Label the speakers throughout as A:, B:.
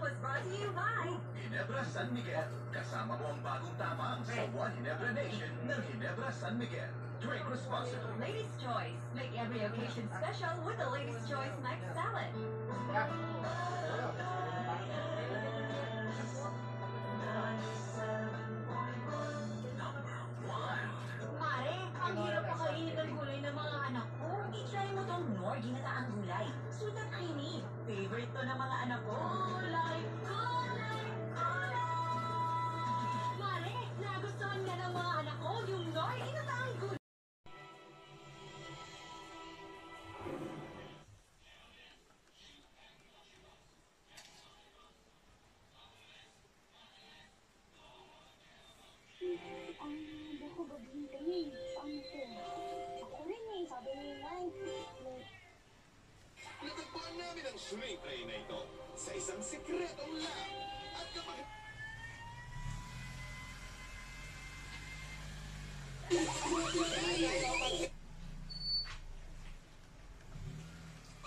A: Was brought to you by Ginebra San Miguel. Kasama mo ang bagong tamang sa One Ginebra Nation ng Ginebra San Miguel. Drink responsibly. Ladies' Choice. Make every occasion special with the Ladies' Choice Mac Salad. Mare, ang hirap pakainin ng gulay ng mga anak ko. I-try mo tong Knorr ginataang gulay. Sweet at creamy. Favorite to ng mga anak ko. Gulay! Mare, nagustuhan nga ng mga anak ko yung Knorr ginataang gulay.
B: Natagpuan namin ang swimming play na ito sa isang sikretong lab. At kapag...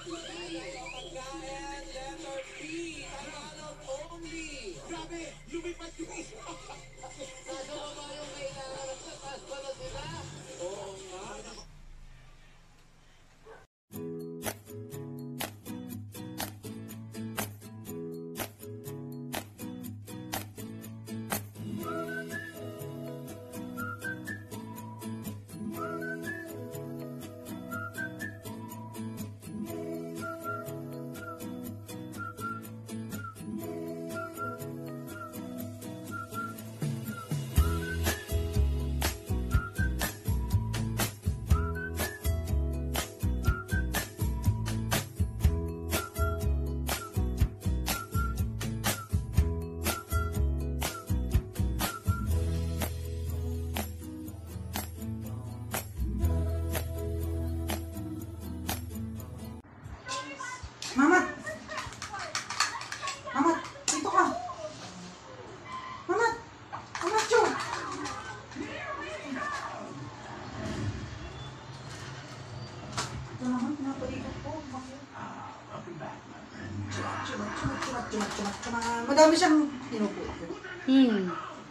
B: Pagkain, letter B, Tagalog only. Grabe, lumipad yung isa. Nagawa ba yung kailangan at natas pala sila? Oo nga.
C: Mamat! Mamat! Dito ka! Mamat! Mamat, Joe! Ito naman, pinapalikot ko. Madami siyang tinupo.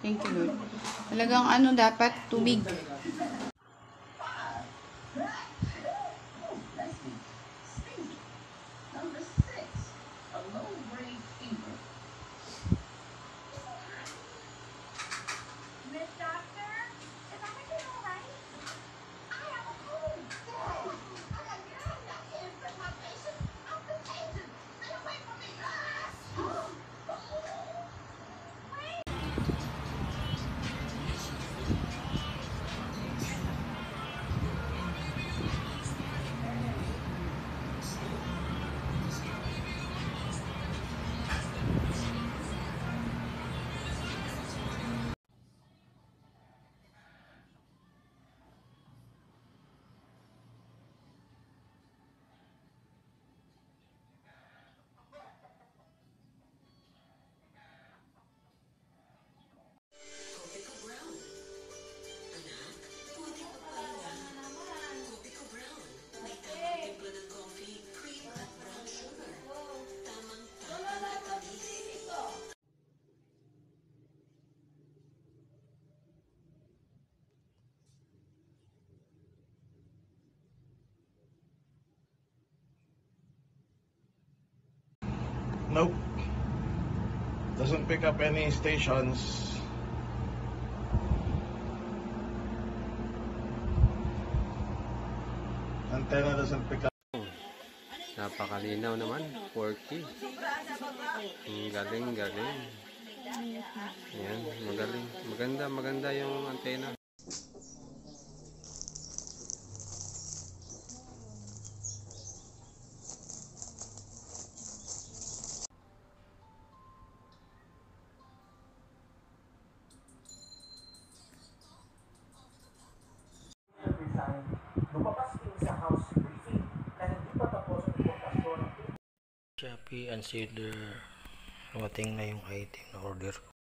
D: Thank you, Lord. Talagang ano dapat? Tubig.
E: Nope. Doesn't pick up any stations. Antenna doesn't pick up.
F: Napakalinaw naman, 4K. Galing. Ayan, magaling. Maganda yung antena.
G: Shopee and Seller, dumating na yung item na order ko.